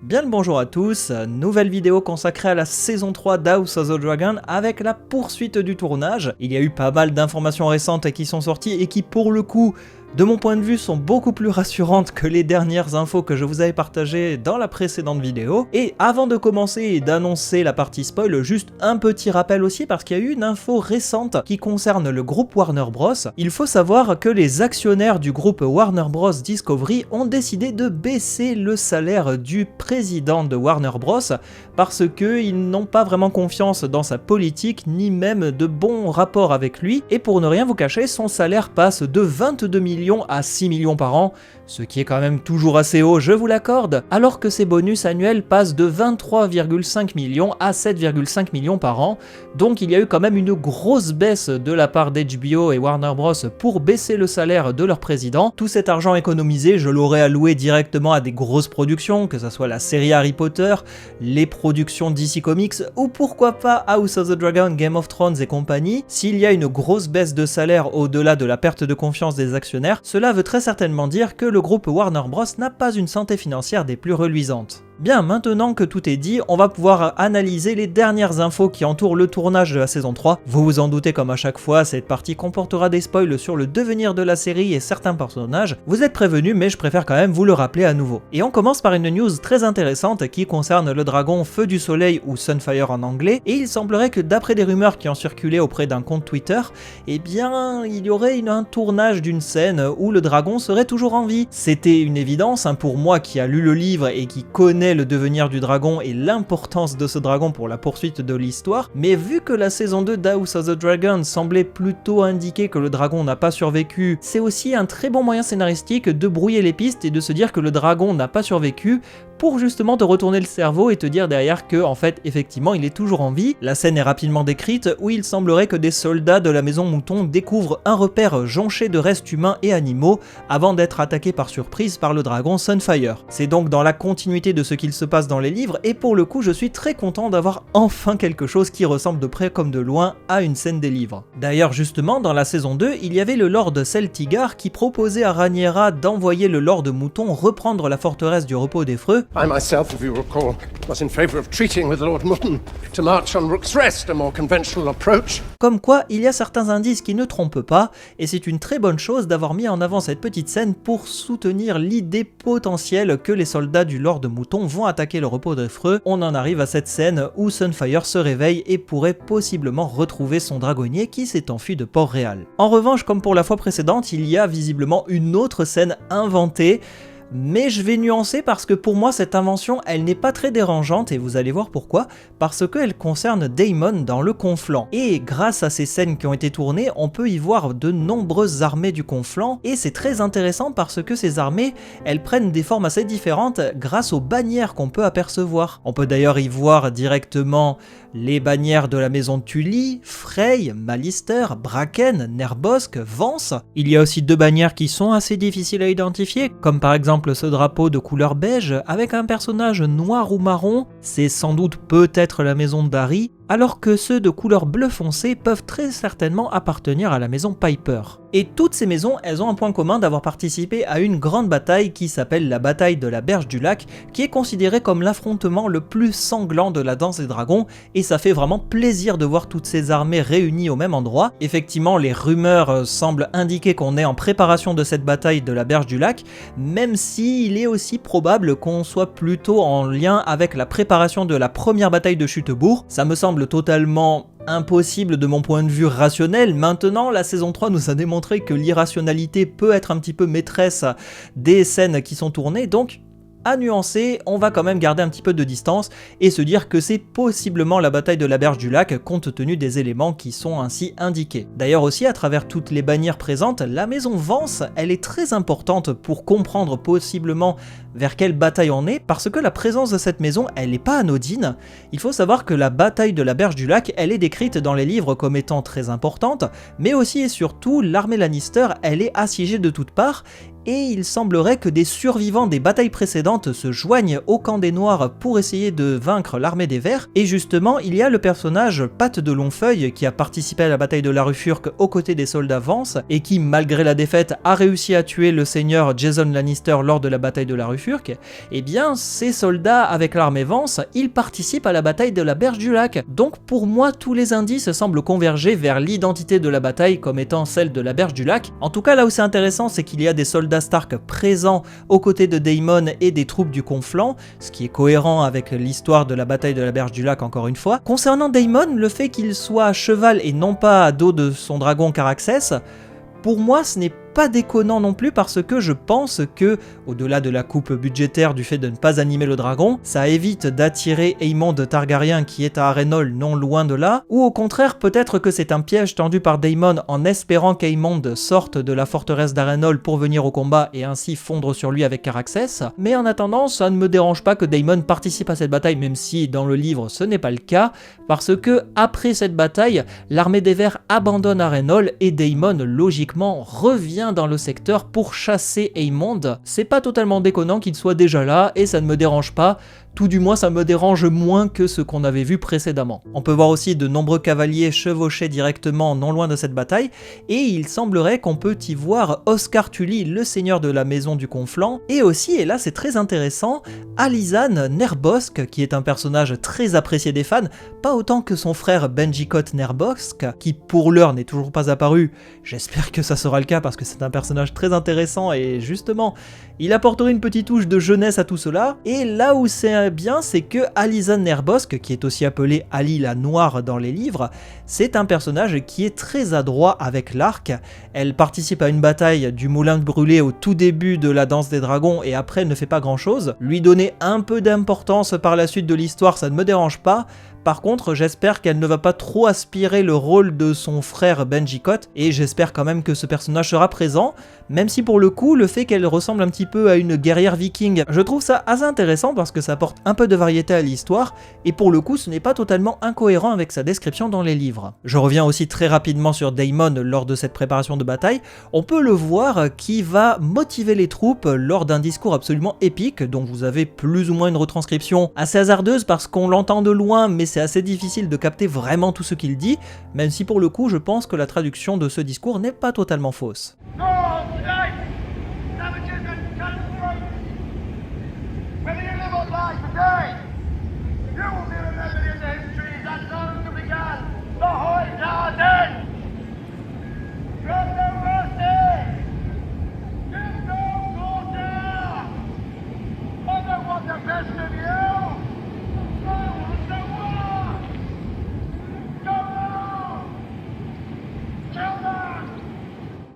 Bien le bonjour à tous, nouvelle vidéo consacrée à la saison 3 d'House of the Dragon avec la poursuite du tournage. Il y a eu pas mal d'informations récentes qui sont sorties et qui pour le coup, de mon point de vue, sont beaucoup plus rassurantes que les dernières infos que je vous avais partagées dans la précédente vidéo. Et avant de commencer et d'annoncer la partie spoil, juste un petit rappel aussi parce qu'il y a eu une info récente qui concerne le groupe Warner Bros. Il faut savoir que les actionnaires du groupe Warner Bros. Discovery ont décidé de baisser le salaire du président de Warner Bros. Parce qu'ils n'ont pas vraiment confiance dans sa politique ni même de bons rapports avec lui. Et pour ne rien vous cacher, son salaire passe de 22 millions à 6 millions par an, ce qui est quand même toujours assez haut, je vous l'accorde, alors que ses bonus annuels passent de 23,5 millions à 7,5 millions par an, donc il y a eu quand même une grosse baisse de la part d'HBO et Warner Bros pour baisser le salaire de leur président. Tout cet argent économisé, je l'aurais alloué directement à des grosses productions, que ce soit la série Harry Potter, les productions DC Comics, ou pourquoi pas House of the Dragon, Game of Thrones et compagnie. S'il y a une grosse baisse de salaire au-delà de la perte de confiance des actionnaires, cela veut très certainement dire que le groupe Warner Bros n'a pas une santé financière des plus reluisantes. Bien, maintenant que tout est dit, on va pouvoir analyser les dernières infos qui entourent le tournage de la saison 3. Vous vous en doutez, comme à chaque fois, cette partie comportera des spoils sur le devenir de la série et certains personnages. Vous êtes prévenus, mais je préfère quand même vous le rappeler à nouveau. Et on commence par une news très intéressante qui concerne le dragon Feu du Soleil ou Sunfire en anglais, et il semblerait que d'après des rumeurs qui ont circulé auprès d'un compte Twitter, eh bien, il y aurait un tournage d'une scène où le dragon serait toujours en vie. C'était une évidence pour moi qui a lu le livre et qui connaît le devenir du dragon et l'importance de ce dragon pour la poursuite de l'histoire, mais vu que la saison 2 d'House of the Dragon semblait plutôt indiquer que le dragon n'a pas survécu, c'est aussi un très bon moyen scénaristique de brouiller les pistes et de se dire que le dragon n'a pas survécu pour justement te retourner le cerveau et te dire derrière que en fait effectivement il est toujours en vie. La scène est rapidement décrite où il semblerait que des soldats de la maison Mouton découvrent un repère jonché de restes humains et animaux avant d'être attaqués par surprise par le dragon Sunfire. C'est donc dans la continuité de ce qu'il se passe dans les livres et pour le coup je suis très content d'avoir enfin quelque chose qui ressemble de près comme de loin à une scène des livres. D'ailleurs justement dans la saison 2 il y avait le Lord Celtigar qui proposait à Rhaenyra d'envoyer le Lord Mouton reprendre la forteresse du repos des Freux. I myself, if you recall, was in favour of treating with Lord Mutton to march on Rook's Rest, a more conventional approach. Comme quoi, il y a certains indices qui ne trompent pas, et c'est une très bonne chose d'avoir mis en avant cette petite scène pour soutenir l'idée potentielle que les soldats du Lord Mouton vont attaquer le repos des Freux. On en arrive à cette scène où Sunfire se réveille et pourrait possiblement retrouver son dragonnier qui s'est enfui de Port-Réal. En revanche, comme pour la fois précédente, il y a visiblement une autre scène inventée. Mais je vais nuancer parce que pour moi cette invention elle n'est pas très dérangeante et vous allez voir pourquoi, parce qu'elle concerne Daemon dans le Conflant. Et grâce à ces scènes qui ont été tournées, on peut y voir de nombreuses armées du Conflant et c'est très intéressant parce que ces armées elles prennent des formes assez différentes grâce aux bannières qu'on peut apercevoir. On peut d'ailleurs y voir directement les bannières de la maison Tully, Frey, Malister, Bracken, Nerbosque, Vance. Il y a aussi deux bannières qui sont assez difficiles à identifier, comme par exemple ce drapeau de couleur beige avec un personnage noir ou marron, c'est sans doute peut-être la maison d'Harry, alors que ceux de couleur bleu foncé peuvent très certainement appartenir à la maison Piper. Et toutes ces maisons, elles ont un point commun d'avoir participé à une grande bataille qui s'appelle la bataille de la Berge du Lac, qui est considérée comme l'affrontement le plus sanglant de la Danse des Dragons, et ça fait vraiment plaisir de voir toutes ces armées réunies au même endroit. Effectivement, les rumeurs semblent indiquer qu'on est en préparation de cette bataille de la Berge du Lac, même si il est aussi probable qu'on soit plutôt en lien avec la préparation de la première bataille de Chutebourg. Ça me semble totalement impossible de mon point de vue rationnel. Maintenant, la saison 3 nous a démontré que l'irrationalité peut être un petit peu maîtresse des scènes qui sont tournées, donc à nuancer, on va quand même garder un petit peu de distance et se dire que c'est possiblement la bataille de la Berge du Lac compte tenu des éléments qui sont ainsi indiqués. D'ailleurs aussi, à travers toutes les bannières présentes, la maison Vance, elle est très importante pour comprendre possiblement vers quelle bataille on est, parce que la présence de cette maison, elle n'est pas anodine. Il faut savoir que la bataille de la Berge du Lac, elle est décrite dans les livres comme étant très importante, mais aussi et surtout, l'armée Lannister, elle est assiégée de toutes parts, et il semblerait que des survivants des batailles précédentes se joignent au camp des Noirs pour essayer de vaincre l'armée des Verts, et justement il y a le personnage Pat de Longfeuille qui a participé à la bataille de la rue Furk aux côtés des soldats Vance, et qui malgré la défaite a réussi à tuer le seigneur Jason Lannister lors de la bataille de la rue Furk. Et bien ces soldats avec l'armée Vance, ils participent à la bataille de la Berge du Lac, donc pour moi tous les indices semblent converger vers l'identité de la bataille comme étant celle de la Berge du Lac. En tout cas là où c'est intéressant, c'est qu'il y a des soldats Stark présents aux côtés de Daemon et des troupes du Conflant, ce qui est cohérent avec l'histoire de la bataille de la Berge du Lac encore une fois. Concernant Daemon, le fait qu'il soit à cheval et non pas à dos de son dragon Caraxès, pour moi ce n'est pas déconnant non plus parce que je pense que, au-delà de la coupe budgétaire du fait de ne pas animer le dragon, ça évite d'attirer Aemond Targaryen qui est à Harrenhal non loin de là, ou au contraire peut-être que c'est un piège tendu par Daemon en espérant qu'Aemond sorte de la forteresse d'Harrenhal pour venir au combat et ainsi fondre sur lui avec Caraxès, mais en attendant ça ne me dérange pas que Daemon participe à cette bataille même si dans le livre ce n'est pas le cas, parce que après cette bataille, l'armée des Verts abandonne Harrenhal et Daemon logiquement revient dans le secteur pour chasser Aemond. C'est pas totalement déconnant qu'il soit déjà là et ça ne me dérange pas, tout du moins ça me dérange moins que ce qu'on avait vu précédemment. On peut voir aussi de nombreux cavaliers chevaucher directement non loin de cette bataille et il semblerait qu'on peut y voir Oscar Tully, le seigneur de la maison du Conflant, et aussi, et là c'est très intéressant, Alysanne Nerbosque qui est un personnage très apprécié des fans, pas autant que son frère Benjicot Nerbosque qui pour l'heure n'est toujours pas apparu, j'espère que ça sera le cas parce que c'est un personnage très intéressant et justement il apporterait une petite touche de jeunesse à tout cela. Et là où c'est bien, c'est que Alysanne Nerbosque, qui est aussi appelée Ali la Noire dans les livres, c'est un personnage qui est très adroit avec l'arc. Elle participe à une bataille du Moulin de Brûlé au tout début de la Danse des Dragons et après ne fait pas grand chose. Lui donner un peu d'importance par la suite de l'histoire, ça ne me dérange pas. Par contre, j'espère qu'elle ne va pas trop aspirer le rôle de son frère Benjicot, et j'espère quand même que ce personnage sera présent, même si pour le coup, le fait qu'elle ressemble un petit peu à une guerrière viking, je trouve ça assez intéressant parce que ça apporte un peu de variété à l'histoire, et pour le coup, ce n'est pas totalement incohérent avec sa description dans les livres. Je reviens aussi très rapidement sur Daemon lors de cette préparation de bataille. On peut le voir qui va motiver les troupes lors d'un discours absolument épique, dont vous avez plus ou moins une retranscription assez hasardeuse parce qu'on l'entend de loin, mais c'est assez difficile de capter vraiment tout ce qu'il dit, même si pour le coup je pense que la traduction de ce discours n'est pas totalement fausse.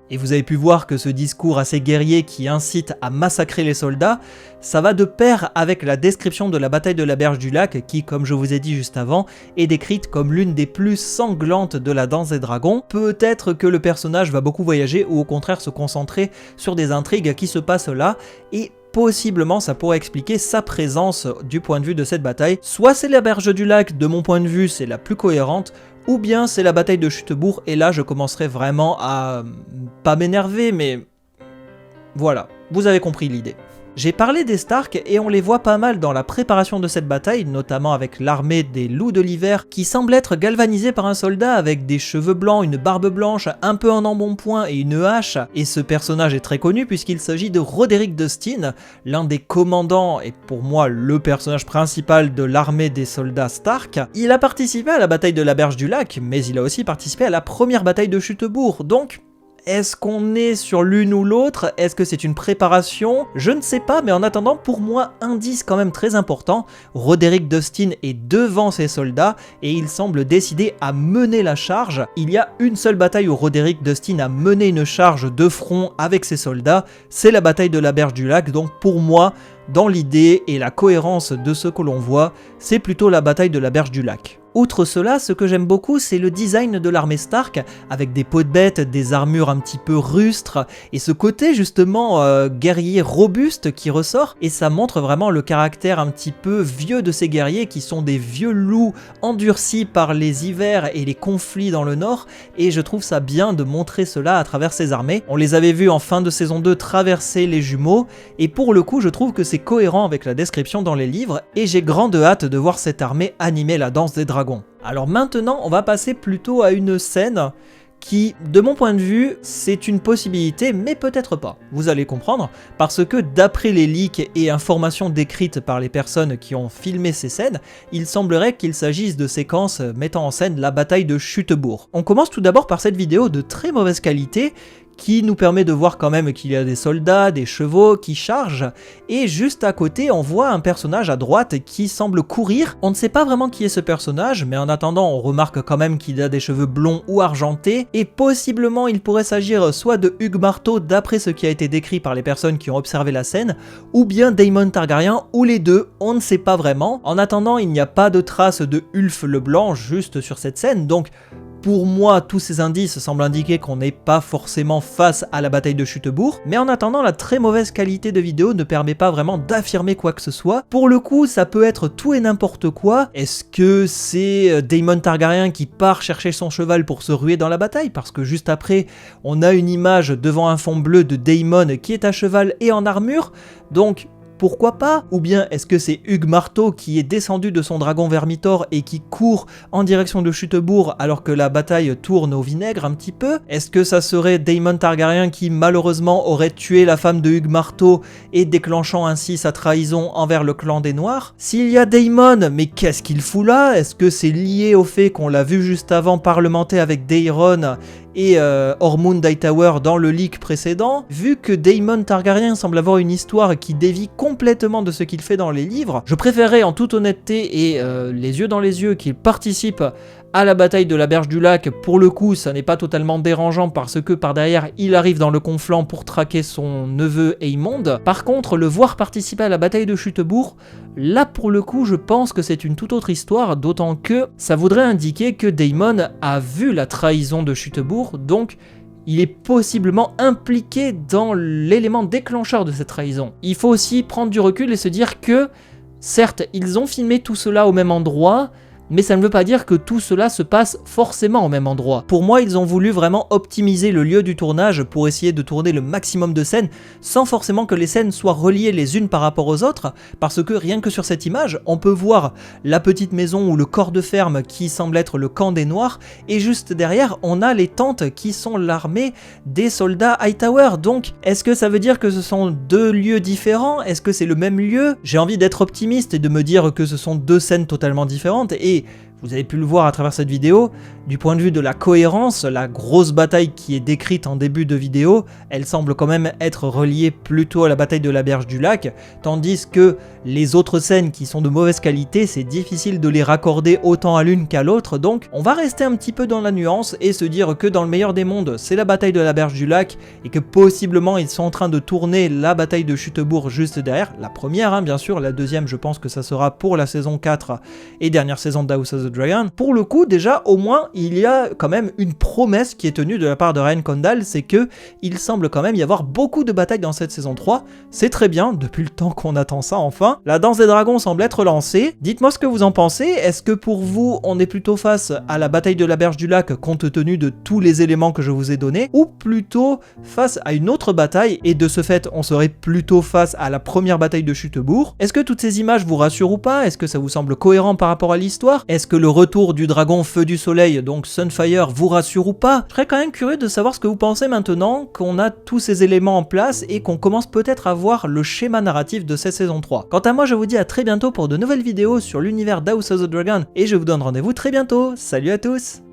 Et vous avez pu voir que ce discours assez guerrier qui incite à massacrer les soldats, ça va de pair avec la description de la bataille de la Berge du Lac qui, comme je vous ai dit juste avant, est décrite comme l'une des plus sanglantes de la Danse des Dragons. Peut-être que le personnage va beaucoup voyager ou au contraire se concentrer sur des intrigues qui se passent là, et possiblement ça pourrait expliquer sa présence du point de vue de cette bataille. Soit c'est la Berge du Lac, de mon point de vue c'est la plus cohérente, ou bien c'est la bataille de Chutebourg, et là je commencerai vraiment à pas m'énerver, mais voilà, vous avez compris l'idée. J'ai parlé des Stark et on les voit pas mal dans la préparation de cette bataille, notamment avec l'armée des loups de l'hiver qui semble être galvanisée par un soldat avec des cheveux blancs, une barbe blanche, un peu en embonpoint et une hache, et ce personnage est très connu puisqu'il s'agit de Roderick Dustin, l'un des commandants et pour moi le personnage principal de l'armée des soldats Stark. Il a participé à la bataille de la Berge du Lac, mais il a aussi participé à la première bataille de Chutebourg, donc est-ce qu'on est sur l'une ou l'autre? Est-ce que c'est une préparation? Je ne sais pas, mais en attendant, pour moi, indice quand même très important, Roderick Dustin est devant ses soldats et il semble décidé à mener la charge. Il y a une seule bataille où Roderick Dustin a mené une charge de front avec ses soldats, c'est la bataille de la Berge du Lac, donc pour moi, dans l'idée et la cohérence de ce que l'on voit, c'est plutôt la bataille de la Berge du Lac. Outre cela, ce que j'aime beaucoup, c'est le design de l'armée Stark, avec des peaux de bêtes, des armures un petit peu rustres, et ce côté justement guerrier robuste qui ressort, et ça montre vraiment le caractère un petit peu vieux de ces guerriers qui sont des vieux loups endurcis par les hivers et les conflits dans le nord, et je trouve ça bien de montrer cela à travers ces armées. On les avait vus en fin de saison 2 traverser les jumeaux, et pour le coup je trouve que c'est cohérent avec la description dans les livres, et j'ai grande hâte de voir cette armée animer la danse des dragons. Alors maintenant, on va passer plutôt à une scène qui, de mon point de vue, c'est une possibilité, mais peut-être pas. Vous allez comprendre, parce que d'après les leaks et informations décrites par les personnes qui ont filmé ces scènes, il semblerait qu'il s'agisse de séquences mettant en scène la bataille de Chutebourg. On commence tout d'abord par cette vidéo de très mauvaise qualité, qui nous permet de voir quand même qu'il y a des soldats, des chevaux qui chargent, et juste à côté on voit un personnage à droite qui semble courir. On ne sait pas vraiment qui est ce personnage, mais en attendant on remarque quand même qu'il a des cheveux blonds ou argentés, et possiblement il pourrait s'agir soit de Hugh Marteau d'après ce qui a été décrit par les personnes qui ont observé la scène, ou bien Daemon Targaryen, ou les deux, on ne sait pas vraiment. En attendant, il n'y a pas de traces de Ulf le Blanc juste sur cette scène, donc pour moi, tous ces indices semblent indiquer qu'on n'est pas forcément face à la bataille de Chutebourg, mais en attendant, la très mauvaise qualité de vidéo ne permet pas vraiment d'affirmer quoi que ce soit. Pour le coup, ça peut être tout et n'importe quoi. Est-ce que c'est Daemon Targaryen qui part chercher son cheval pour se ruer dans la bataille? Parce que juste après, on a une image devant un fond bleu de Daemon qui est à cheval et en armure, donc pourquoi pas? Ou bien est-ce que c'est Hugh Marteau qui est descendu de son dragon Vermithor et qui court en direction de Chutebourg alors que la bataille tourne au vinaigre un petit peu? Est-ce que ça serait Daemon Targaryen qui malheureusement aurait tué la femme de Hugh Marteau et déclenchant ainsi sa trahison envers le clan des Noirs? S'il y a Daemon, mais qu'est-ce qu'il fout là? Est-ce que c'est lié au fait qu'on l'a vu juste avant parlementer avec Daeron et Ormund Hightower dans le leak précédent? Vu que Daemon Targaryen semble avoir une histoire qui dévie complètement de ce qu'il fait dans les livres, je préférerais en toute honnêteté et les yeux dans les yeux qu'il participe à la bataille de la Berge du Lac. Pour le coup, ça n'est pas totalement dérangeant parce que par derrière, il arrive dans le conflant pour traquer son neveu Aemond. Par contre, le voir participer à la bataille de Chutebourg, là pour le coup, je pense que c'est une toute autre histoire, d'autant que ça voudrait indiquer que Daemon a vu la trahison de Chutebourg, donc il est possiblement impliqué dans l'élément déclencheur de cette trahison. Il faut aussi prendre du recul et se dire que, certes, ils ont filmé tout cela au même endroit, mais ça ne veut pas dire que tout cela se passe forcément au même endroit. Pour moi, ils ont voulu vraiment optimiser le lieu du tournage pour essayer de tourner le maximum de scènes, sans forcément que les scènes soient reliées les unes par rapport aux autres, parce que rien que sur cette image, on peut voir la petite maison ou le corps de ferme qui semble être le camp des Noirs, et juste derrière, on a les tentes qui sont l'armée des soldats Hightower. Donc, est-ce que ça veut dire que ce sont deux lieux différents? Est-ce que c'est le même lieu? J'ai envie d'être optimiste et de me dire que ce sont deux scènes totalement différentes, et vous avez pu le voir à travers cette vidéo, du point de vue de la cohérence, la grosse bataille qui est décrite en début de vidéo, elle semble quand même être reliée plutôt à la bataille de la Berge du Lac, tandis que les autres scènes qui sont de mauvaise qualité, c'est difficile de les raccorder autant à l'une qu'à l'autre, donc on va rester un petit peu dans la nuance et se dire que dans le meilleur des mondes, c'est la bataille de la Berge du Lac, et que possiblement ils sont en train de tourner la bataille de Chutebourg juste derrière, la première hein, bien sûr, la deuxième je pense que ça sera pour la saison 4 et dernière saison de House of the Dragon. Pour le coup, déjà, au moins, il y a quand même une promesse qui est tenue de la part de Ryan Condal, c'est que il semble quand même y avoir beaucoup de batailles dans cette saison 3. C'est très bien, depuis le temps qu'on attend ça enfin. La danse des dragons semble être lancée. Dites-moi ce que vous en pensez. Est-ce que pour vous, on est plutôt face à la bataille de la Berge du Lac, compte tenu de tous les éléments que je vous ai donnés, ou plutôt face à une autre bataille, et de ce fait, on serait plutôt face à la première bataille de Chutebourg? Est-ce que toutes ces images vous rassurent ou pas? Est-ce que ça vous semble cohérent par rapport à l'histoire? Est-ce que le retour du dragon feu du soleil, donc Sunfire, vous rassure ou pas? Je serais quand même curieux de savoir ce que vous pensez maintenant qu'on a tous ces éléments en place et qu'on commence peut-être à voir le schéma narratif de cette saison 3. Quant à moi, je vous dis à très bientôt pour de nouvelles vidéos sur l'univers d'House of the Dragon et je vous donne rendez-vous très bientôt. Salut à tous!